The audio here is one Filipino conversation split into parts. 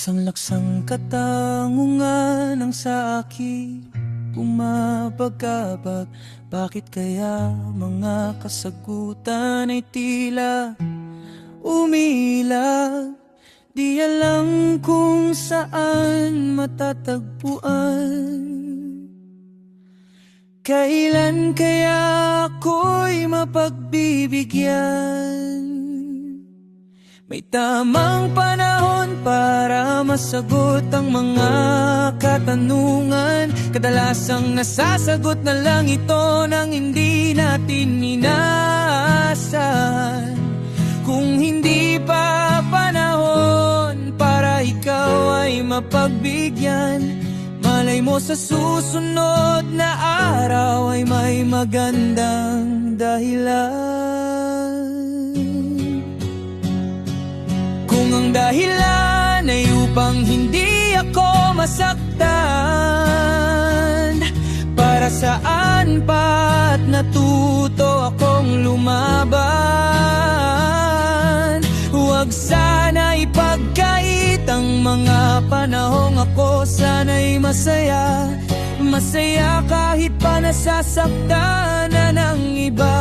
Laksang-laksang katangungan ang sa akin bumabagabag. Bakit kaya mga kasagutan ay tila umilag? Di alam kung saan matatagpuan. Kailan kaya ako'y mapagbibigyan? May tamang panahon para masagot ang mga katanungan. Kadalasang nasasagot na lang ito nang hindi natin inaasahan. Kung hindi pa panahon para ikaw ay mapagbigyan, malay mo sa susunod na araw ay may magandang dahilan. Kung ang dahilan ay upang hindi ako masaktan, para saan pa at natuto akong lumaban. Huwag sana ipagkait ang mga panahong ako sana'y masaya. Masaya kahit pa nasasaktan na ng iba.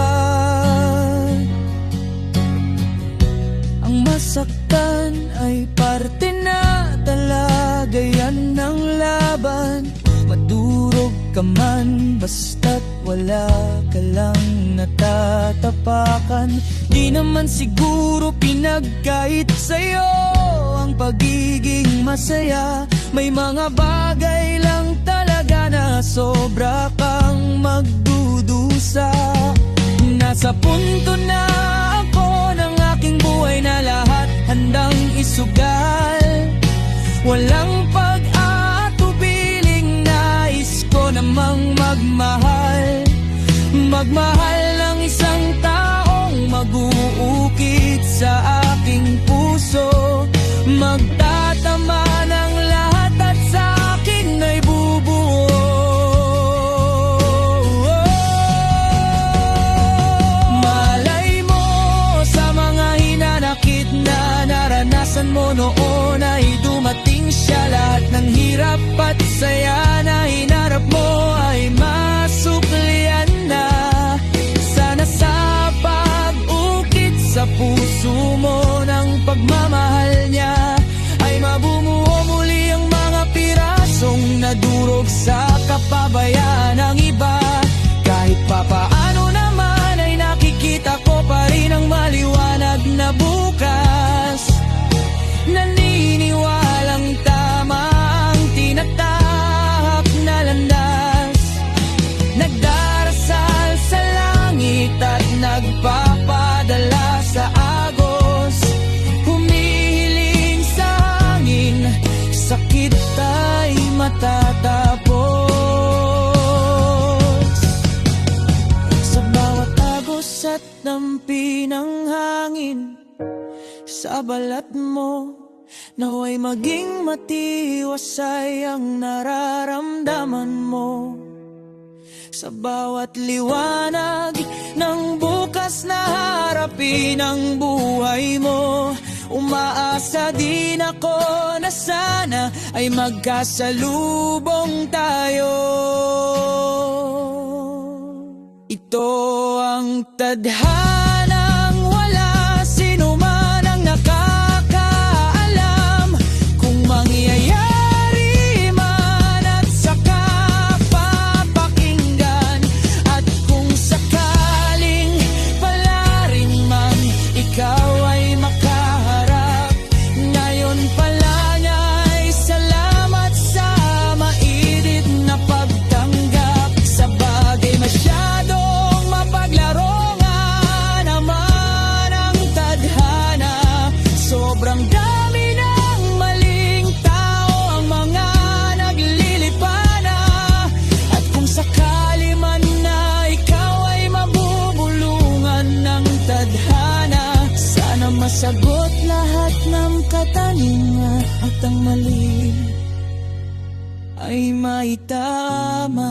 Ang masaktan ay parte na talaga yan ng laban. Madurog ka man basta't wala ka lang natatapakan. Di naman siguro pinagkait sa'yo ang pagiging masaya. May mga bagay lang talaga na sobra kang magdudusa. Nasa punto na ako ng aking buhay na lahat handang isugal. Walang pag-atubiling, nais ko namang magmahal. Magmahal ng isang taong mag-uukit sa aking puso. Magtatama ng lahat at sa akin ay bubuo. Malay mo sa mga hinanakit na naranasan mo noon ay dumating siya. Lahat ng hirap at saya na hinarap mo ay masuklian na. Sana sa pag-ukit sa puso mo ng pagmamahal niya ay mabumuo muli ang mga pirasong nadurog sa kapabayaan ng iba. Kahit papaano naman ay nakikita ko pa rin ang maliwanag na bukas. Naniniwalang tama ang tinatahak na landas. Nagdarasal sa langit at nagpapadala sa agos. Humihiling sa hangin, sakit ay matatapos. Sa bawat agos at dampi ng hangin, sa balat mo naway maging matiwasay ang nararamdaman mo. Sa bawat liwanag ng bukas na harapin ang buhay mo, umaasa din ako na sana ay magkasalubong tayo. Ito ang tadhanang wala sino man ang nakakaalam. Kung mangyayari man at saka papakinggan, at kung sakaling pala rin man ikaw ay makaharap, ngayon pa lang ay salamat sa mainit na pagtanggap. Sa bagay masyadong mapaglaro nga naman ang tadhana. Sobrang dami ng maling tao ang mga naglilipana. At kung sakali man na ikaw ay mabubulungan ng tadhana, sana masagot lahat ng katanungan at ang mali ay maitama.